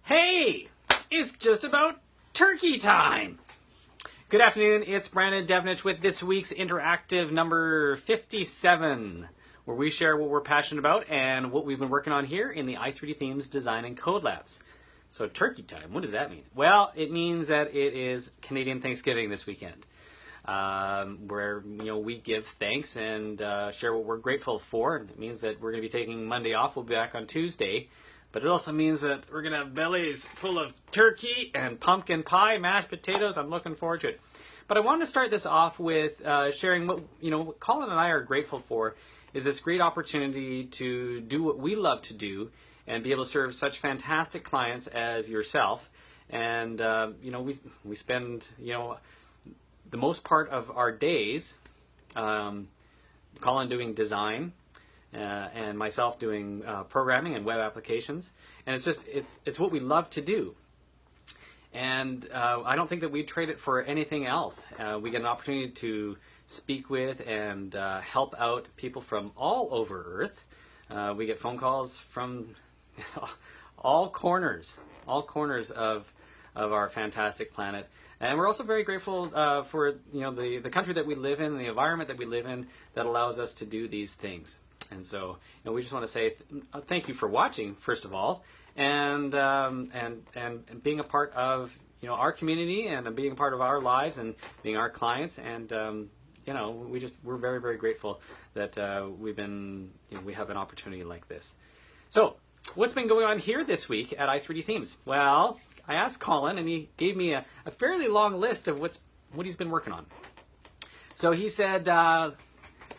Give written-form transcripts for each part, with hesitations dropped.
Hey, it's just about turkey time. Good afternoon, it's Brandon Devnich with this week's interactive number 57, where we share what we're passionate about and what we've been working on here in the I3D Themes Design and Code Labs. So turkey time, what does that mean? Well, it means that it is Canadian Thanksgiving this weekend, where we give thanks and share what we're grateful for. And it means that we're going to be taking Monday off. We'll be back on Tuesday. But it also means that we're going to have bellies full of turkey and pumpkin pie, mashed potatoes. I'm looking forward to it. But I want to start this off with sharing what Colin and I are grateful for is this great opportunity to do what we love to do and be able to serve such fantastic clients as yourself. And we spend the most part of our days, Colin doing design, and myself doing programming and web applications, and it's what we love to do, and I don't think that we'd trade it for anything else. We get an opportunity to speak with and help out people from all over Earth. We get phone calls from all corners of our fantastic planet. And we're also very grateful for the country that we live in, the environment that we live in, that allows us to do these things. And so, we just want to say thank you for watching, first of all, and being a part of our community and being a part of our lives and being our clients. And we're very, very grateful that we have an opportunity like this. So, what's been going on here this week at I3D Themes? Well, I asked Colin, and he gave me a fairly long list of what he's been working on. So he said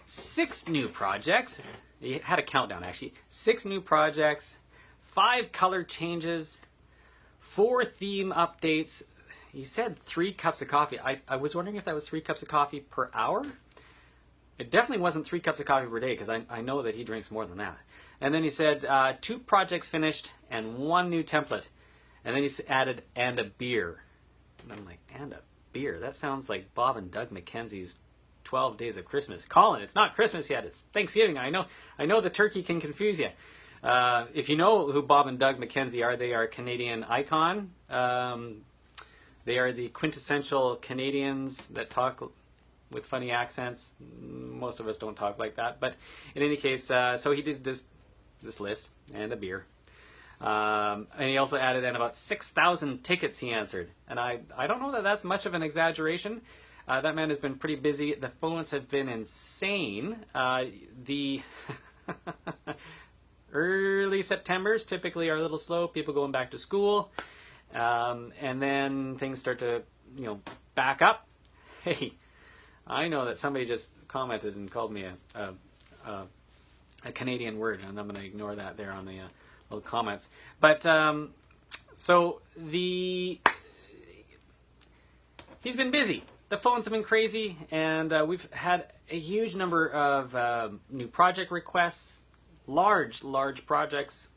6 new projects. He had a countdown, actually. 6 new projects, 5 color changes, 4 theme updates. He said 3 cups of coffee. I was wondering if that was 3 cups of coffee per hour. It definitely wasn't 3 cups of coffee per day, because I know that he drinks more than that. And then he said 2 projects finished and 1 new template. And then he added, and a beer. And I'm like, and a beer? That sounds like Bob and Doug McKenzie's 12 Days of Christmas. Colin, it's not Christmas yet. It's Thanksgiving. I know the turkey can confuse you. If you know who Bob and Doug McKenzie are, they are a Canadian icon. They are the quintessential Canadians that talk with funny accents. Most of us don't talk like that. But in any case, so he did this list and a beer. And he also added in about 6,000 tickets he answered. And I don't know that that's much of an exaggeration. That man has been pretty busy. The phones have been insane. The early Septembers typically are a little slow, people going back to school. And then things start to, back up. Hey, I know that somebody just commented and called me a Canadian word, and I'm going to ignore that there on the little comments. But so he's been busy. The phones have been crazy, and we've had a huge number of new project requests, large projects.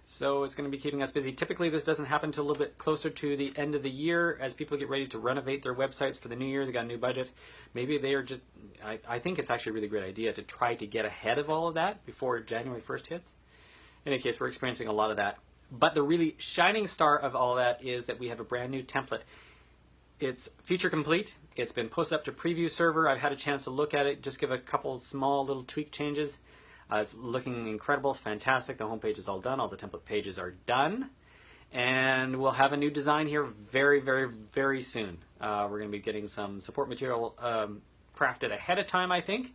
So it's going to be keeping us busy. Typically, this doesn't happen until a little bit closer to the end of the year as people get ready to renovate their websites for the new year. They got a new budget. Maybe they are just, I think it's actually a really great idea to try to get ahead of all of that before January 1st hits. In any case, we're experiencing a lot of that. But the really shining star of all that is that we have a brand new template. It's feature complete. It's been posted up to preview server. I've had a chance to look at it, just give a couple small little tweak changes. It's looking incredible. It's fantastic. The homepage is all done. All the template pages are done. And we'll have a new design here very, very, very soon. We're going to be getting some support material crafted ahead of time, I think.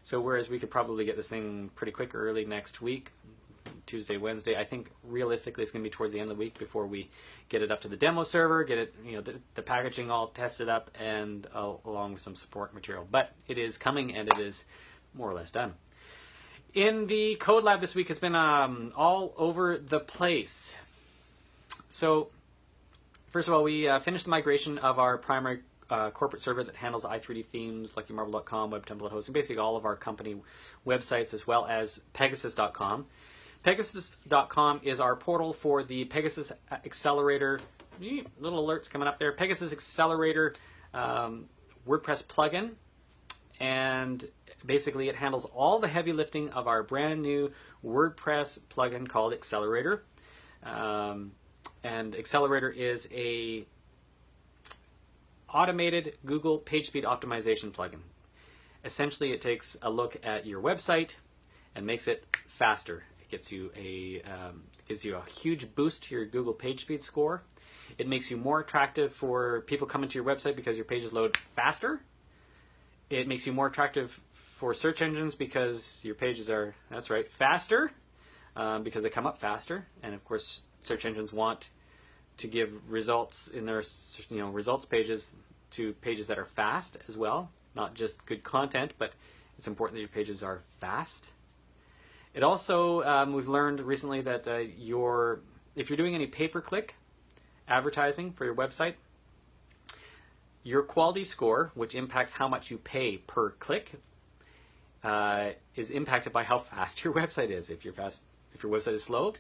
So whereas we could probably get this thing pretty quick early next week, Tuesday, Wednesday, I think realistically it's going to be towards the end of the week before we get it up to the demo server, get it, the packaging all tested up, and along with some support material. But it is coming, and it is more or less done. In the code lab this week has been all over the place. So first of all, we finished the migration of our primary corporate server that handles I3D Themes, LuckyMarble.com, web template hosting, basically all of our company websites, as well as Pegasus.com. Pegasus.com is our portal for the Pegasus Accelerator. Little alerts coming up there. Pegasus Accelerator WordPress plugin, and basically it handles all the heavy lifting of our brand new WordPress plugin called Accelerator. And Accelerator is a automated Google PageSpeed optimization plugin. Essentially, it takes a look at your website and makes it faster. It gives you a huge boost to your Google PageSpeed score. It makes you more attractive for people coming to your website because your pages load faster. It makes you more attractive for search engines because your pages are, that's right, faster, because they come up faster. And of course, search engines want to give results in their results pages to pages that are fast as well. Not just good content, but it's important that your pages are fast. It also, we've learned recently that if you're doing any pay-per-click advertising for your website, your quality score, which impacts how much you pay per click, is impacted by how fast your website is. If your website is slow,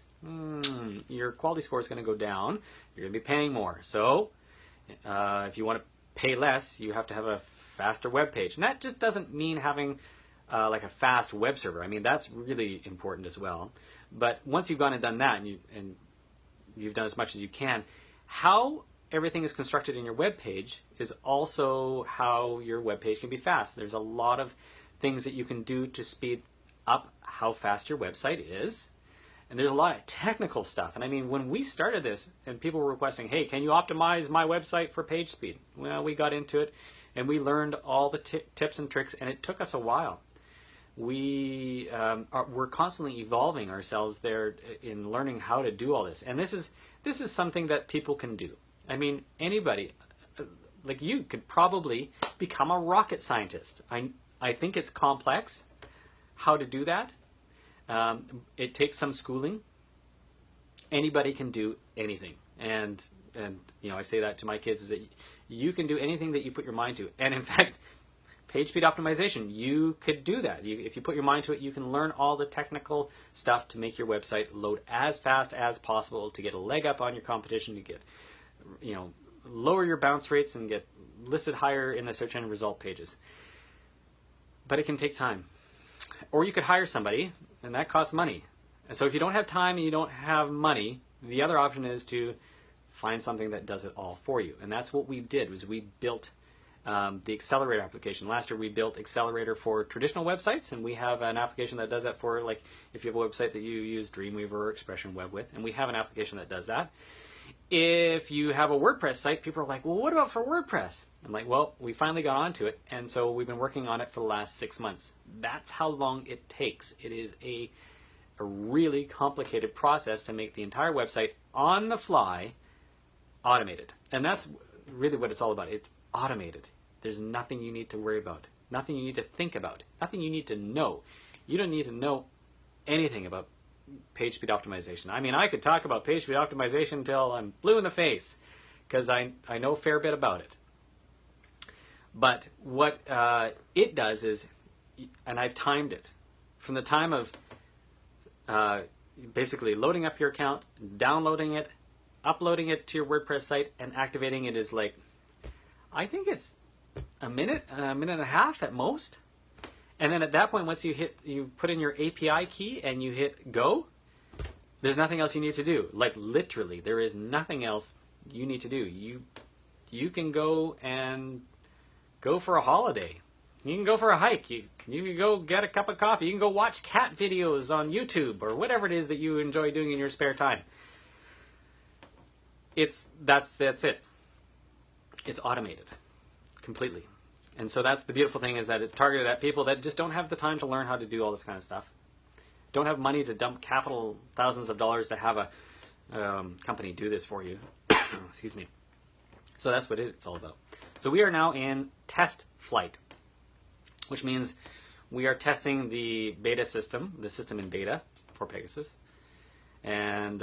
your quality score is going to go down. You're going to be paying more. So if you want to pay less, you have to have a faster web page. And that just doesn't mean having like a fast web server. I mean, that's really important as well. But once you've gone and done that, and you've done as much as you can, how everything is constructed in your web page is also how your web page can be fast. There's a lot of things that you can do to speed up how fast your website is. And there's a lot of technical stuff. And I mean, when we started this and people were requesting, hey, can you optimize my website for page speed? Well, we got into it and we learned all the tips and tricks, and it took us a while. We're constantly evolving ourselves there in learning how to do all this. And this is something that people can do. I mean, anybody, like you, could probably become a rocket scientist. I think it's complex how to do that. It takes some schooling. Anybody can do anything, and I say that to my kids, is that you can do anything that you put your mind to. And in fact, page speed optimization, you could do that. If you put your mind to it, you can learn all the technical stuff to make your website load as fast as possible, to get a leg up on your competition, to get lower your bounce rates and get listed higher in the search engine result pages. But it can take time. Or you could hire somebody, and that costs money. And so if you don't have time and you don't have money, the other option is to find something that does it all for you. And that's what we did, was we built the Accelerator application. Last year we built Accelerator for traditional websites, and we have an application that does that for, like, if you have a website that you use Dreamweaver or Expression Web with, and we have an application that does that. If you have a WordPress site, people are like, well, what about for WordPress? I'm like, well, we finally got onto it, and so we've been working on it for the last 6 months. That's how long it takes. It is a really complicated process to make the entire website on the fly automated. And that's really what it's all about. It's automated. There's nothing you need to worry about, nothing you need to think about, nothing you need to know. You don't need to know anything about page speed optimization. I mean, I could talk about page speed optimization until I'm blue in the face, because I know a fair bit about it. But what it does is, and I've timed it, from the time of basically loading up your account, downloading it, uploading it to your WordPress site, and activating it is like, I think it's a minute and a half at most. And then at that point, once you put in your API key and you hit go, there's nothing else you need to do. Like, literally, there is nothing else you need to do. You can go and go for a holiday. You can go for a hike. You can go get a cup of coffee. You can go watch cat videos on YouTube or whatever it is that you enjoy doing in your spare time. That's it. It's automated completely. And so that's the beautiful thing, is that it's targeted at people that just don't have the time to learn how to do all this kind of stuff. Don't have money to dump capital, thousands of dollars to have a company do this for you. Excuse me. So that's what it's all about. So we are now in test flight, which means we are testing the beta system, the system in beta for Pegasus. And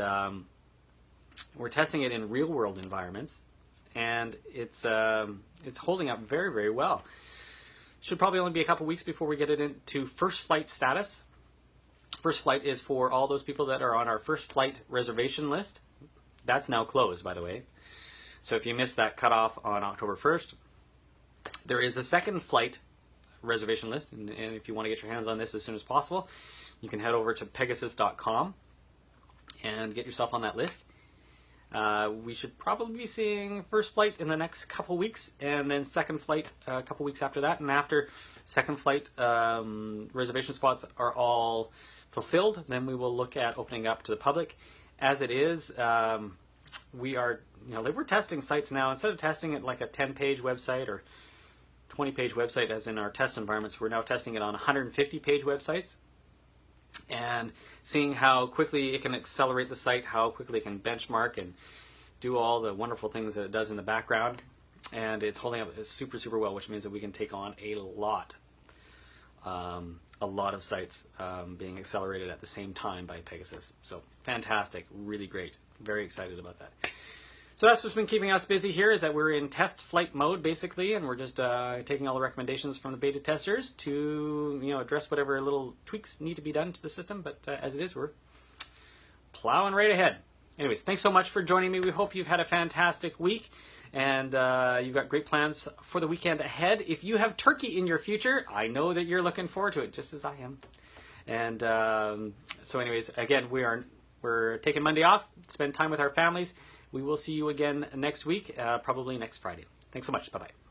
we're testing it in real-world environments. And it's holding up very, very well. Should probably only be a couple weeks before we get it into first flight status. First flight is for all those people that are on our first flight reservation list. That's now closed, by the way. So if you missed that cutoff on October 1st, there is a second flight reservation list. And if you want to get your hands on this as soon as possible, you can head over to pegasus.com and get yourself on that list. We should probably be seeing first flight in the next couple weeks, and then second flight a couple weeks after that. And after second flight reservation spots are all fulfilled, then we will look at opening up to the public. As it is, we're testing sites now. Instead of testing it like a 10-page website or 20-page website as in our test environments, we're now testing it on 150-page websites and seeing how quickly it can accelerate the site, how quickly it can benchmark and do all the wonderful things that it does in the background. And it's holding up super, super well, which means that we can take on a lot of sites being accelerated at the same time by Pegasus. So fantastic, really great, very excited about that. So that's what's been keeping us busy here, is that we're in test flight mode basically, and we're just taking all the recommendations from the beta testers to address whatever little tweaks need to be done to the system. But as it is, we're plowing right ahead. Anyways, thanks so much for joining me. We hope you've had a fantastic week, and you've got great plans for the weekend ahead. If you have turkey in your future, I know that you're looking forward to it, just as I am. And so anyways, again, we're taking Monday off, spend time with our families. We will see you again next week, probably next Friday. Thanks so much. Bye-bye.